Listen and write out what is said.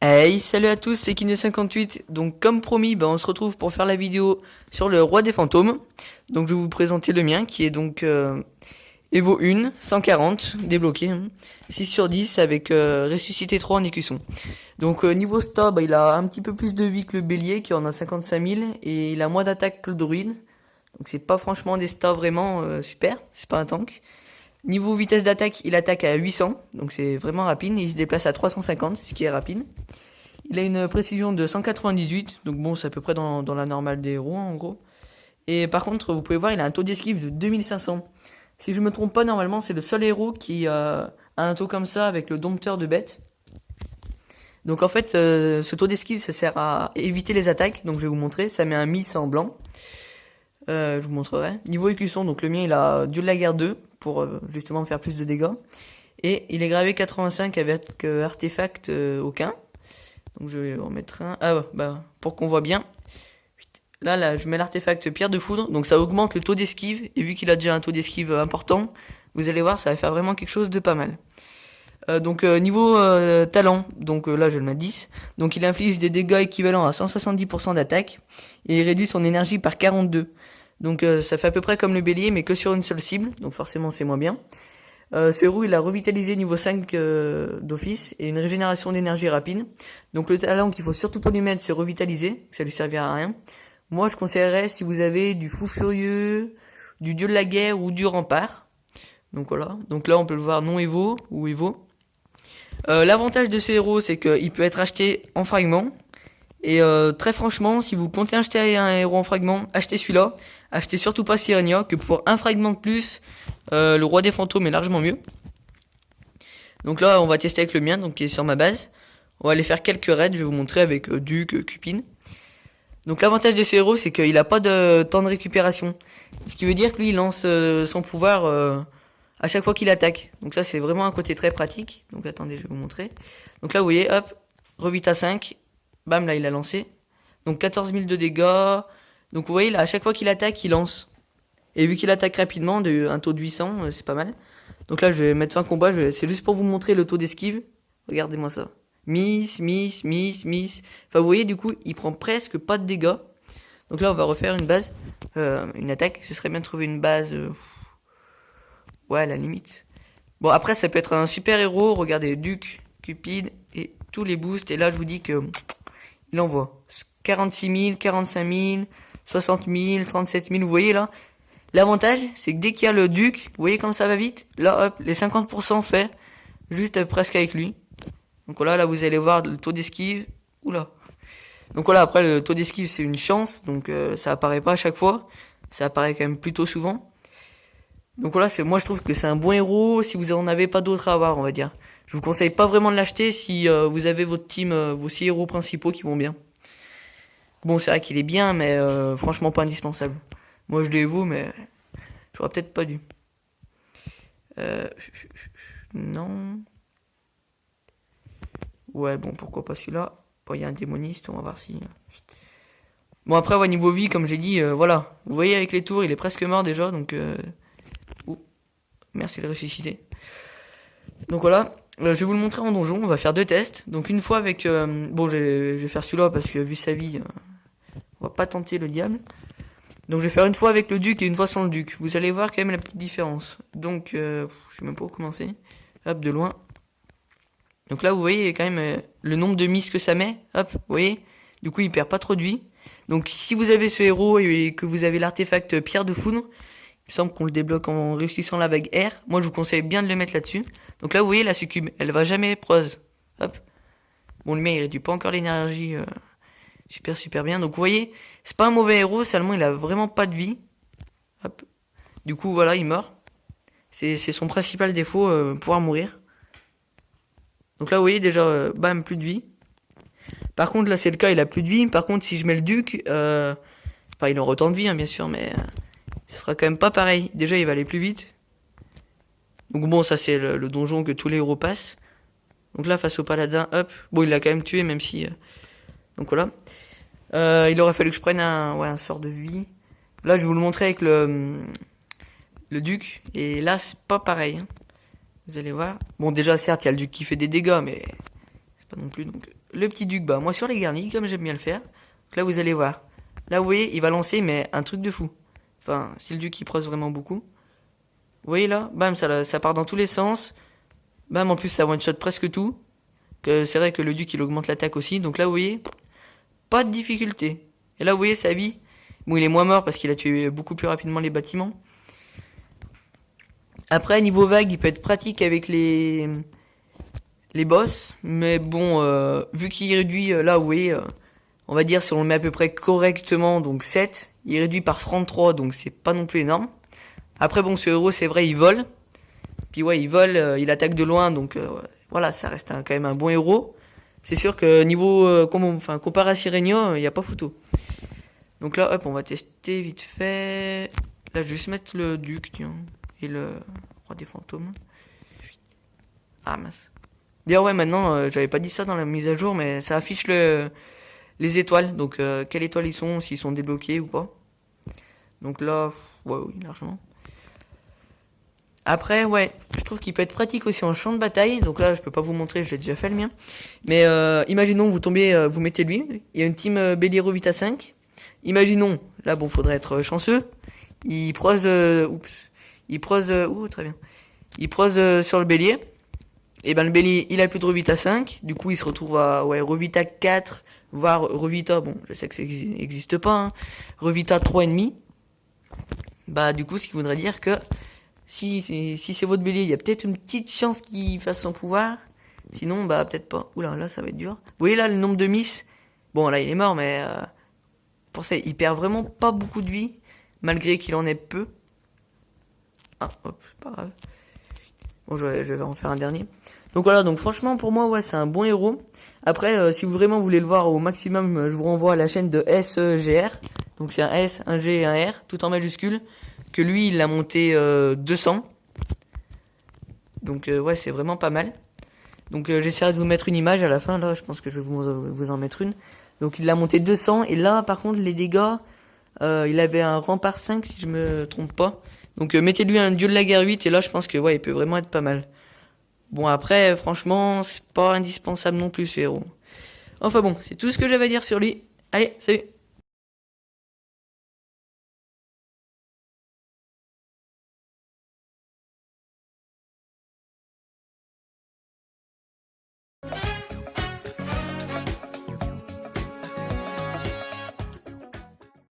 Hey, salut à tous, c'est Kine58. Donc comme promis, on se retrouve pour faire la vidéo sur le roi des fantômes. Donc je vais vous présenter le mien qui est donc Evo 1, 140, débloqué, 6 sur 10 avec ressuscité 3 en écusson. Donc niveau stat, il a un petit peu plus de vie que le bélier qui en a 55 000 et il a moins d'attaque que le druide. Donc c'est pas franchement des stats vraiment super, c'est pas un tank. Niveau vitesse d'attaque, il attaque à 800, donc c'est vraiment rapide, et il se déplace à 350, ce qui est rapide. Il a une précision de 198, donc bon, c'est à peu près dans la normale des héros, en gros. Et par contre, vous pouvez voir, il a un taux d'esquive de 2500. Si je me trompe pas, normalement, c'est le seul héros qui a un taux comme ça avec le dompteur de bêtes. Donc en fait, ce taux d'esquive, ça sert à éviter les attaques, donc je vais vous montrer, ça met un miss en blanc. Je vous montrerai. Niveau écusson, donc le mien, il a Dieu de la guerre 2, pour justement faire plus de dégâts. Et il est gravé 85 avec artefact aucun. Donc je vais en mettre un. Pour qu'on voit bien. Là, je mets l'artefact pierre de foudre. Donc ça augmente le taux d'esquive. Et vu qu'il a déjà un taux d'esquive important, vous allez voir, ça va faire vraiment quelque chose de pas mal. Niveau talent, donc là je vais le mettre 10. Donc il inflige des dégâts équivalents à 170% d'attaque. Et il réduit son énergie par 42. Donc ça fait à peu près comme le bélier, mais que sur une seule cible. Donc forcément c'est moins bien. Ce héros, il a revitalisé niveau 5 d'office et une régénération d'énergie rapide. Donc le talent qu'il faut surtout pas lui mettre, c'est revitaliser, ça lui servira à rien. Moi, je conseillerais si vous avez du fou furieux, du dieu de la guerre ou du rempart. Donc voilà. Donc là, on peut le voir non Evo ou Evo. L'avantage de ce héros, c'est qu'il peut être acheté en fragments. Et très franchement, si vous comptez acheter un héros en fragment, achetez celui-là. Achetez surtout pas Sirenia, que pour un fragment de plus, le roi des fantômes est largement mieux. Donc là, on va tester avec le mien, donc qui est sur ma base. On va aller faire quelques raids, je vais vous montrer avec Duc, Cupine. Donc l'avantage de ce héros, c'est qu'il n'a pas de temps de récupération. Ce qui veut dire que lui, il lance son pouvoir à chaque fois qu'il attaque. Donc ça, c'est vraiment un côté très pratique. Donc attendez, je vais vous montrer. Donc là, vous voyez, hop, revite à 5. Bam, là, il a lancé. Donc 14 000 de dégâts. Donc vous voyez, là, à chaque fois qu'il attaque, il lance. Et vu qu'il attaque rapidement, un taux de 800, c'est pas mal. Donc là, je vais mettre fin combat. C'est juste pour vous montrer le taux d'esquive. Regardez-moi ça. Miss. Enfin, vous voyez, du coup, il prend presque pas de dégâts. Donc là, on va refaire une base. Une attaque. Ce serait bien de trouver une base... Ouais, à la limite. Bon, après, ça peut être un super héros. Regardez, Duc, Cupide et tous les boosts. Et là, je vous dis que... il envoie 46 000, 45 000, 60 000, 37 000. Vous voyez là? L'avantage, c'est que dès qu'il y a le duc, vous voyez comme ça va vite? Là, hop, les 50% fait juste presque avec lui. Donc voilà, là vous allez voir le taux d'esquive. Oula. Donc voilà, après le taux d'esquive c'est une chance, donc ça apparaît pas à chaque fois. Ça apparaît quand même plutôt souvent. Donc voilà, moi je trouve que c'est un bon héros si vous en avez pas d'autres à avoir, on va dire. Je vous conseille pas vraiment de l'acheter si vous avez votre team, vos 6 héros principaux qui vont bien. Bon, c'est vrai qu'il est bien, mais franchement pas indispensable. Moi je l'ai vous, mais j'aurais peut-être pas dû. Non. Ouais, bon, pourquoi pas celui-là. Bon, il y a un démoniste, on va voir si... Bon, après, ouais, niveau vie, comme j'ai dit, voilà. Vous voyez, avec les tours, il est presque mort déjà, donc... Merci de ressusciter. Donc voilà, je vais vous le montrer en donjon, on va faire 2 tests. Donc une fois avec... bon, je vais faire celui-là, parce que vu sa vie, on va pas tenter le diable. Donc je vais faire une fois avec le duc et une fois sans le duc. Vous allez voir quand même la petite différence. Donc, je sais même pas où commencer. Hop, de loin. Donc là, vous voyez quand même le nombre de miss que ça met. Hop, vous voyez. Du coup, il perd pas trop de vie. Donc si vous avez ce héros et que vous avez l'artefact pierre de foudre, il me semble qu'on le débloque en réussissant la vague R. Moi, je vous conseille bien de le mettre là-dessus. Donc là, vous voyez, la succube, elle va jamais prose. Hop. Bon, le mien, il réduit pas encore l'énergie super bien. Donc vous voyez, c'est pas un mauvais héros, seulement il a vraiment pas de vie. Hop. Du coup, voilà, il meurt. C'est son principal défaut, pouvoir mourir. Donc là, vous voyez déjà, bam, plus de vie. Par contre, là, c'est le cas, il a plus de vie. Par contre, si je mets le duc, enfin, il aura autant de vie, hein, bien sûr, mais ce sera quand même pas pareil. Déjà, il va aller plus vite. Donc bon, ça, c'est le donjon que tous les héros passent. Donc là, face au paladin, hop. Bon, il l'a quand même tué, même si... Donc voilà. Il aurait fallu que je prenne un sort de vie. Là, je vais vous le montrer avec le duc. Et là, c'est pas pareil. Hein. Vous allez voir. Bon, déjà, certes, il y a le duc qui fait des dégâts, mais c'est pas non plus. Donc, le petit duc, bah, moi sur les garnis, comme j'aime bien le faire. Donc là, vous allez voir. Là, vous voyez, il va lancer, mais un truc de fou. Enfin, si le duc, il presse vraiment beaucoup. Vous voyez là, bam, ça part dans tous les sens. Bam, en plus, ça one-shot presque tout. C'est vrai que le duc, il augmente l'attaque aussi. Donc là, vous voyez, pas de difficulté. Et là, vous voyez sa vie. Bon, il est moins mort parce qu'il a tué beaucoup plus rapidement les bâtiments. Après, niveau vague, il peut être pratique avec les boss. Mais bon, vu qu'il réduit, là, vous voyez, on va dire si on le met à peu près correctement, donc 7, il réduit par 33, donc c'est pas non plus énorme. Après, bon, ce héros, c'est vrai, il vole. Puis ouais, il vole, il attaque de loin, donc voilà, ça reste quand même un bon héros. C'est sûr que niveau, comparé à Sirenio, il n'y a pas photo. Donc là, hop, on va tester vite fait. Là, je vais juste mettre le duc, tiens, et le roi des fantômes. Ah mince. D'ailleurs, ouais, maintenant, j'avais pas dit ça dans la mise à jour, mais ça affiche les étoiles. Donc, quelles étoiles ils sont, s'ils sont débloqués ou pas. Donc là, ouais, oui, largement. Après, ouais, je trouve qu'il peut être pratique aussi en champ de bataille. Donc là, je peux pas vous montrer, j'ai déjà fait le mien. Mais imaginons, vous tombez, vous mettez lui. Il y a une team bélier Vita 5. Imaginons, là, bon, faudrait être chanceux. Il prose, très bien. Il prose sur le bélier. Et ben le bélier, il a plus de Revita 5. Du coup, il se retrouve à Revita 4, voire Revita, bon, je sais que ça n'existe pas, hein, Revita 3,5. Bah, du coup, ce qui voudrait dire que si c'est votre bélier, il y a peut-être une petite chance qu'il fasse son pouvoir. Sinon, bah, peut-être pas. Oula, là, ça va être dur. Vous voyez là, le nombre de miss. Bon, là, il est mort, mais pour ça, il perd vraiment pas beaucoup de vie, malgré qu'il en ait peu. Ah, hop, c'est pas grave. Bon, je vais en faire un dernier. Donc voilà, donc franchement, pour moi, ouais, c'est un bon héros. Après, si vous vraiment voulez le voir au maximum, je vous renvoie à la chaîne de SGR. Donc c'est un S, un G et un R, tout en majuscule. Que lui, il l'a monté 200. Donc ouais, c'est vraiment pas mal. Donc j'essaierai de vous mettre une image à la fin, là, je pense que je vais vous en mettre une. Donc il l'a monté 200, et là, par contre, les dégâts, il avait un rempart 5, si je me trompe pas. Donc mettez-lui un dieu de la guerre 8, et là, je pense que ouais, il peut vraiment être pas mal. Bon, après, franchement, c'est pas indispensable non plus, ce héros. Enfin bon, c'est tout ce que j'avais à dire sur lui. Allez, salut!